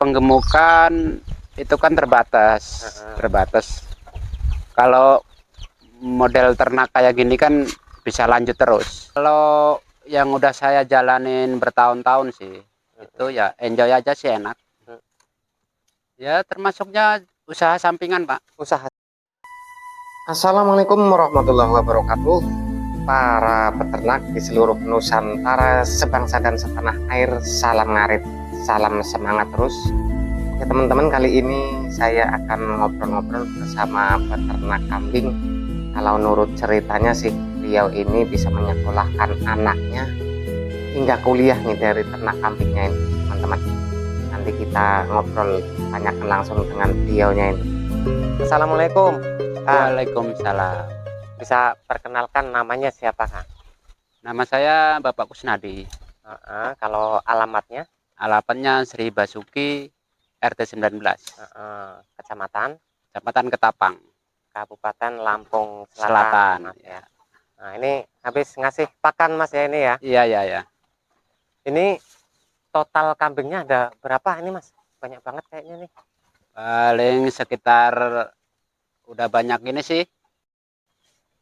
penggemukan itu kan terbatas. Kalau model ternak kayak gini kan bisa lanjut terus. Kalau yang udah saya jalanin bertahun-tahun sih, itu ya enjoy aja sih, enak. Ya termasuknya usaha sampingan, Pak. Usaha. Assalamualaikum warahmatullahi wabarakatuh. Para peternak di seluruh Nusantara, sebangsa dan setanah air, salam ngarit, salam semangat terus. Oke teman-teman, kali ini saya akan ngobrol-ngobrol bersama peternak kambing. Kalau nurut ceritanya sih, beliau ini bisa menyekolahkan anaknya hingga kuliah nih dari ternak kambingnya ini, teman-teman. Nanti kita ngobrol, tanyakan langsung dengan beliaunya ini. Assalamualaikum. Waalaikumsalam. Bisa perkenalkan namanya siapa, Kang? Nama saya Bapak Kusnadi. Kalau alamatnya? Alamatnya Sri Basuki, RT 19. Kecamatan? Kecamatan Ketapang, Kabupaten Lampung Selatan. Mas, ya. Nah, ini habis ngasih pakan Mas ya ini ya? Iya. Ini total kambingnya ada berapa ini Mas? Banyak banget kayaknya nih. Paling sekitar udah banyak gini sih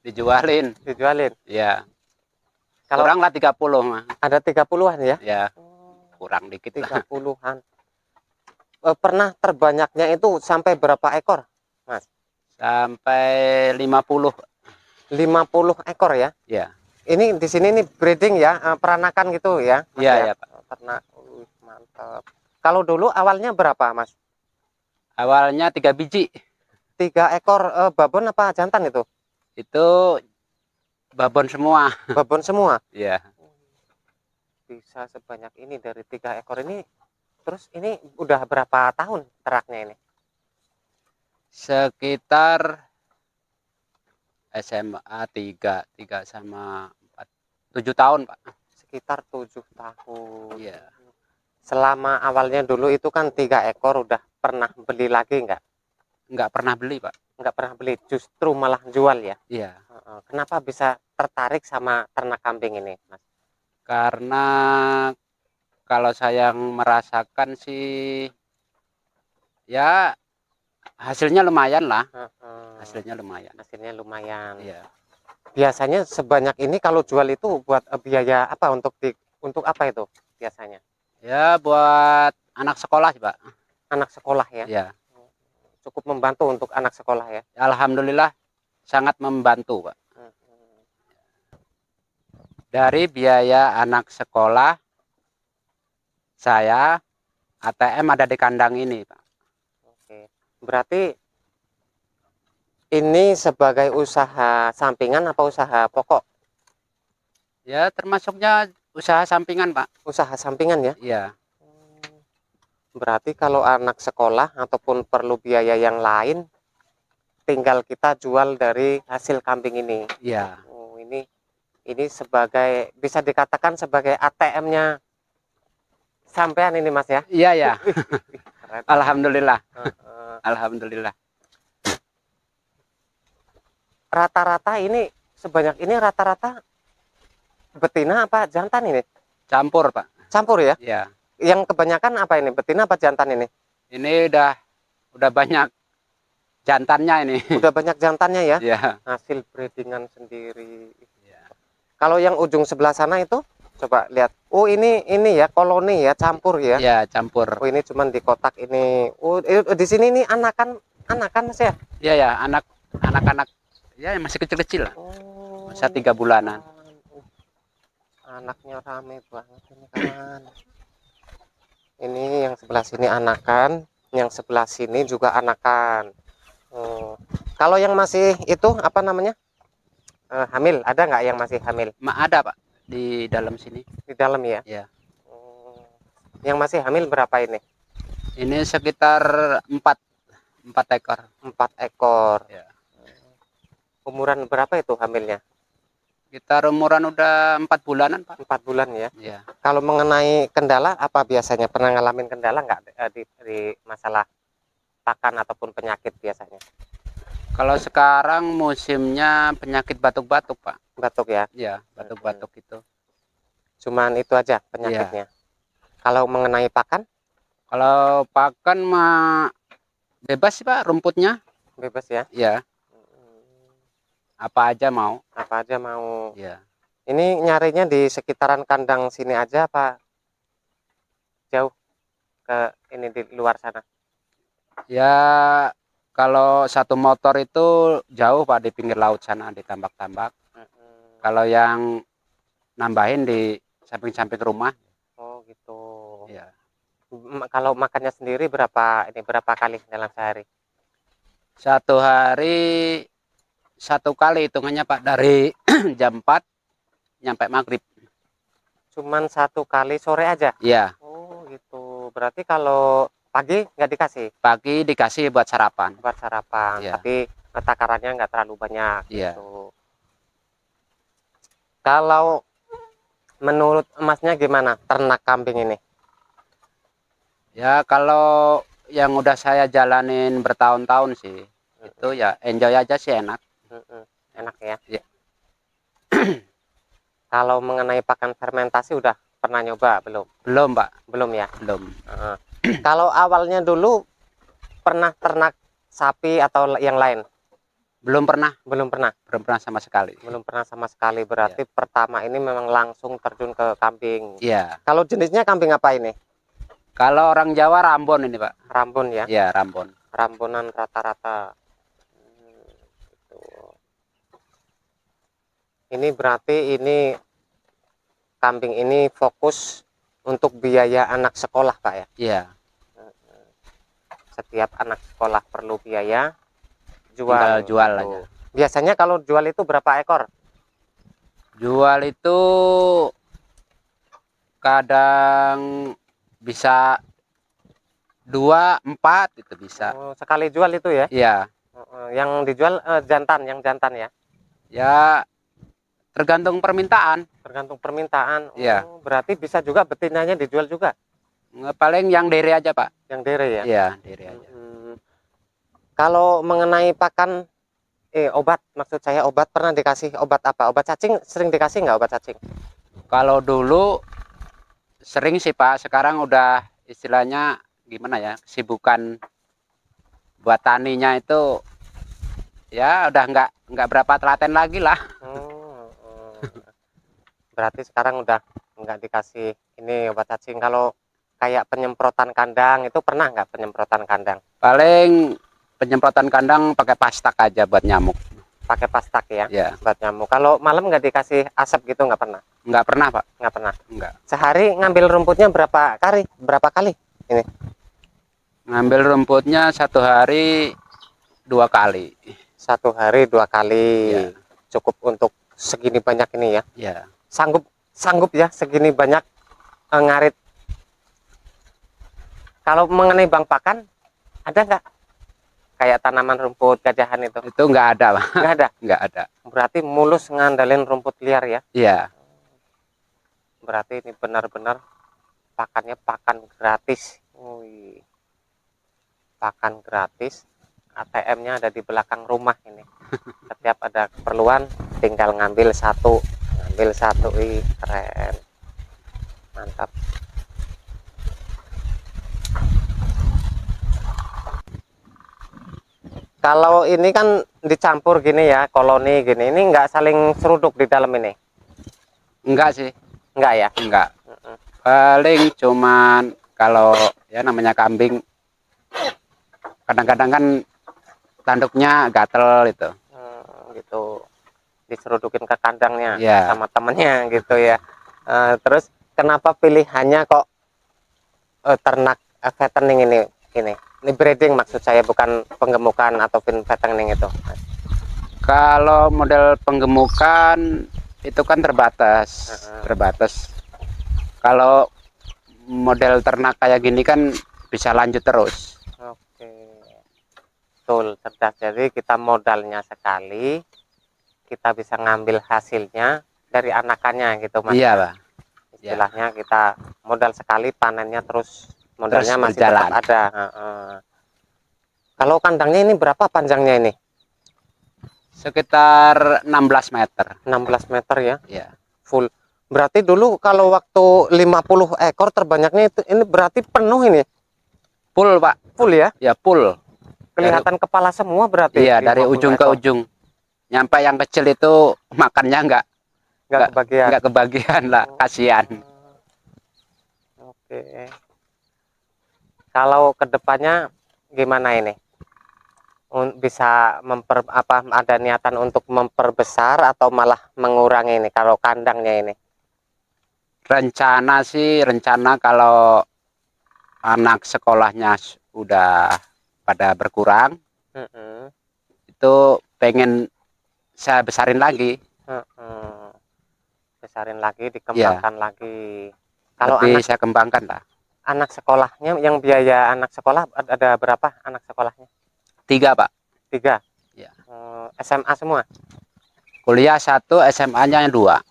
dijualin. Ya. Kalau Kurang lah 30 mah. ada 30-an ya? Ya. Kurang dikit lah. 30-an. Pernah terbanyaknya itu sampai berapa ekor, Mas? Sampai 50. 50 ekor ya? Ya. Ini di sini nih breeding ya, peranakan gitu ya, Mas ya? Iya, Pak. Ternak. Mantap. Kalau dulu awalnya berapa, Mas? Awalnya 3 biji. 3 ekor babon apa jantan itu? Itu babon semua. Babon semua? Iya. Bisa sebanyak ini dari 3 ekor ini. Terus ini udah berapa tahun teraknya ini? Sekitar SMA 3 sama 4, 7 tahun, Pak. Sekitar 7 tahun. Iya. Selama awalnya dulu itu kan 3 ekor, udah pernah beli lagi nggak? Nggak pernah beli, Pak. Nggak pernah beli, justru malah jual ya? Iya. Kenapa bisa tertarik sama ternak kambing ini, Mas? Karena kalau saya merasakan sih ya hasilnya lumayan lah. Hasilnya lumayan. Iya. Biasanya sebanyak ini kalau jual itu buat biaya apa, untuk apa itu biasanya? Ya buat anak sekolah sih, Pak. Anak sekolah ya? Iya. Cukup membantu untuk anak sekolah ya? Alhamdulillah sangat membantu, Pak. Dari biaya anak sekolah, saya ATM ada di kandang ini, Pak. Oke. Berarti ini sebagai usaha sampingan apa usaha pokok? Ya termasuknya usaha sampingan, Pak. Usaha sampingan ya? Iya. Berarti kalau anak sekolah ataupun perlu biaya yang lain, tinggal kita jual dari hasil kambing ini. Iya. Ini sebagai, bisa dikatakan sebagai ATM-nya sampean ini Mas ya? Iya. Alhamdulillah. Alhamdulillah. Rata-rata ini, sebanyak ini rata-rata betina apa jantan ini? Campur, Pak. Campur ya? Iya. Yang kebanyakan apa ini? Betina apa jantan ini? Ini udah banyak jantannya ini. Udah banyak jantannya ya? Iya. Hasil breedingan sendiri. Kalau yang ujung sebelah sana itu, coba lihat. Oh ini ya koloni ya, campur ya? Iya, campur. Oh ini cuman di kotak ini. Oh di sini nih anakan Mas ya? Iya, anak-anak ya yang masih kecil-kecil lah. Masa 3 bulanan. Anaknya rame banget ini kan. Ini yang sebelah sini anakan, yang sebelah sini juga anakan. Kalau yang masih itu apa namanya? Hamil, ada nggak yang masih hamil? Ada, Pak, di dalam sini. Di dalam ya? Iya. Yang masih hamil berapa ini? Ini sekitar 4 ekor. 4 ekor. Ya. Umuran berapa itu hamilnya? Kita umuran udah 4 bulanan, Pak. 4 bulan ya? Iya. Kalau mengenai kendala, apa biasanya? Pernah ngalamin kendala nggak di masalah pakan ataupun penyakit biasanya? Kalau sekarang musimnya penyakit batuk-batuk, Pak. Batuk ya? Iya, batuk-batuk itu. Cuman itu aja penyakitnya. Kalau mengenai pakan? Kalau pakan mah bebas sih Pak, rumputnya. Bebas ya? Ya, apa aja mau. Apa aja mau. Ya. Ini nyarinya di sekitaran kandang sini aja apa jauh ke ini di luar sana? Ya, kalau satu motor itu jauh Pak, di pinggir laut sana, di tambak-tambak. Kalau yang nambahin di samping-samping rumah. Oh gitu. Ya. Kalau makannya sendiri berapa kali dalam sehari? Satu hari satu kali hitungannya Pak, dari jam 4 nyampe maghrib. Cuman satu kali sore aja? Iya, Oh gitu. Berarti kalau pagi nggak dikasih? pagi dikasih buat sarapan. Buat sarapan, Iya, tapi takarannya nggak terlalu banyak iya. gitu. Kalau menurut emasnya gimana ternak kambing ini? Ya kalau yang udah saya jalanin bertahun-tahun sih, itu ya enjoy aja sih, enak. Enak ya. Ya. Kalau mengenai pakan fermentasi udah pernah nyoba belum? Belum Pak, Belum ya. belum. Kalau awalnya dulu pernah ternak sapi atau yang lain? Belum pernah, Belum pernah. belum pernah sama sekali. Belum pernah sama sekali. Berarti pertama ini memang langsung terjun ke kambing. Iya. Kalau jenisnya kambing apa ini? Kalau orang Jawa Rambon ini Pak. Rambon ya. Iya, Rambon. Rambonan rata-rata. Gitu. Ini berarti ini kambing ini fokus untuk biaya anak sekolah Pak ya. Iya. Setiap anak sekolah perlu biaya, Tinggal jual gitu. aja. Biasanya kalau jual itu berapa ekor? Jual itu kadang bisa 2, 4 itu bisa. Oh, sekali jual itu ya. Iya. Yang dijual yang jantan ya. Ya tergantung permintaan. Tergantung permintaan. Iya. Berarti bisa juga betinanya dijual juga. Paling yang dere aja Pak. Yang dere ya. Iya, dere aja. Kalau mengenai pakan obat, maksud saya obat, pernah dikasih obat apa? Obat cacing sering dikasih nggak obat cacing? Kalau dulu sering sih Pak, sekarang udah istilahnya gimana ya, kesibukan buat taninya itu ya udah nggak berapa telaten lagi lah. Berarti sekarang udah nggak dikasih ini obat cacing. Kalau kayak penyemprotan kandang itu pernah nggak penyemprotan kandang? Paling penyemprotan kandang pakai pastak aja buat nyamuk. Pakai pastak ya, Ya. buat nyamuk. Kalau malam nggak dikasih asap gitu nggak pernah? Nggak pernah Pak. Nggak pernah. Nggak. Sehari ngambil rumputnya berapa kali? Berapa kali? Ini Ngambil rumputnya satu hari 2 kali. satu hari 2 kali. Ya. Cukup untuk segini banyak ini ya. Ya. Sanggup ya segini banyak ngarit. Kalau mengenai bank pakan ada nggak kayak tanaman rumput gajahan itu? Itu nggak ada Pak. Nggak ada. Nggak ada. Berarti mulus ngandalin rumput liar ya. Iya. Berarti ini benar-benar pakannya pakan gratis. Wih. Pakan gratis. ATM-nya ada di belakang rumah ini. Setiap ada keperluan tinggal ngambil satu. Wih, keren. Mantap. Kalau ini kan dicampur gini ya, koloni gini, ini nggak saling seruduk di dalam ini? Enggak sih. Nggak ya? Enggak. Paling cuman kalau ya namanya kambing, kadang-kadang kan tanduknya gatel itu. Gitu. Diserudukin ke kandangnya Ya. sama temennya gitu ya. Terus kenapa pilihannya kok ternak fattening ini? Ini breeding maksud saya, bukan penggemukan atau fattening itu. Kalau model penggemukan itu kan terbatas, terbatas. Kalau model ternak kayak gini kan bisa lanjut terus. Oke, betul, cerdas. Jadi kita modalnya sekali, kita bisa ngambil hasilnya dari anakannya gitu Mas. Iya Pak. Istilahnya kita modal sekali, panennya terus modalnya masih berjalan. tetap ada. Kalau kandangnya ini berapa panjangnya ini? Sekitar 16 meter. 16 meter ya. Ya. Full. Berarti dulu kalau waktu 50 ekor terbanyaknya itu ini berarti penuh ini. Full Pak, Full ya? ya full. Kelihatan kepala semua berarti? Iya, dari 50 ujung ke ekor. ujung. Nyampe yang kecil itu makannya Nggak kebagian? nggak kebagian lah, kasihan. Oke. Kalau kedepannya gimana ini? Bisa ada niatan untuk memperbesar atau malah mengurangi ini kalau kandangnya ini? Rencana kalau anak sekolahnya udah pada berkurang, Mm-mm. itu pengen saya besarin lagi. Mm-mm. Besarin lagi, dikembangkan lagi. Kalau Lebih anak saya kembangkan lah. anak sekolahnya, yang biaya anak sekolah ada berapa anak sekolahnya? 3 Pak. 3. Ya. SMA semua? Kuliah 1, SMA-nya 2.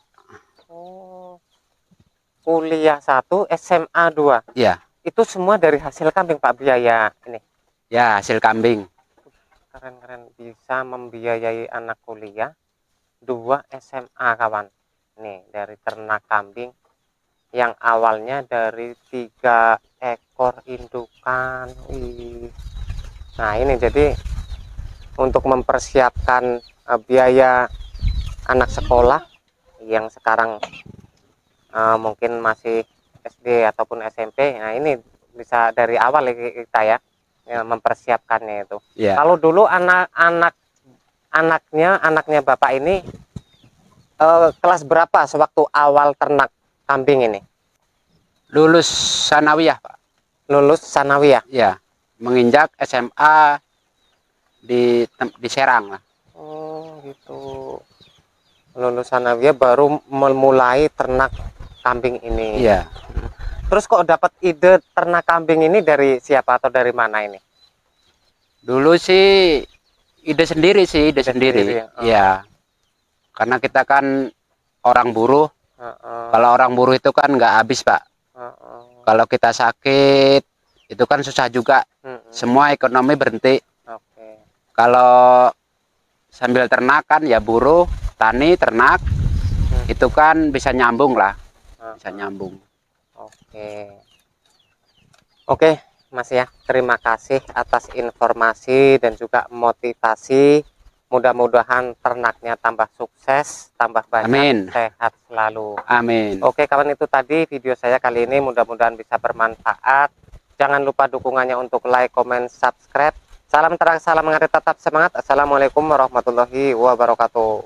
Oh, kuliah 1, SMA 2. Ya, Itu semua dari hasil kambing Pak, biaya ini? ya hasil kambing. Keren-keren, bisa membiayai anak kuliah 2 SMA kawan. Nih, dari ternak kambing yang awalnya dari 3 ekor indukan. Wih. Nah, ini jadi untuk mempersiapkan biaya anak sekolah yang sekarang mungkin masih SD ataupun SMP. Nah, ini bisa dari awal kita ya, mempersiapkannya itu. Ya. Kalau dulu anaknya Bapak ini kelas berapa sewaktu awal ternak kambing ini? Lulus sanawiyah Pak. Lulus sanawiyah? Ya, menginjak SMA di Serang lah. Oh gitu. Lulus sanawiyah baru memulai ternak kambing ini. Iya. Terus kok dapat ide ternak kambing ini dari siapa atau dari mana ini? Dulu sih ide sendiri. Ya? Iya. Karena kita kan orang buruh. Kalau orang buruh itu kan nggak habis Pak. Kalau kita sakit itu kan susah juga. Semua ekonomi berhenti. Oke. Kalau sambil ternak kan ya buruh, tani, ternak, itu kan bisa nyambung lah. Bisa nyambung. Oke Mas ya, terima kasih atas informasi dan juga motivasi. Mudah-mudahan ternaknya tambah sukses, tambah banyak. Amin. Sehat selalu. Amin. Oke kawan, itu tadi video saya kali ini, mudah-mudahan bisa bermanfaat. Jangan lupa dukungannya untuk like, comment, subscribe. Salam terang, salam mengarit, tetap semangat. Assalamualaikum warahmatullahi wabarakatuh.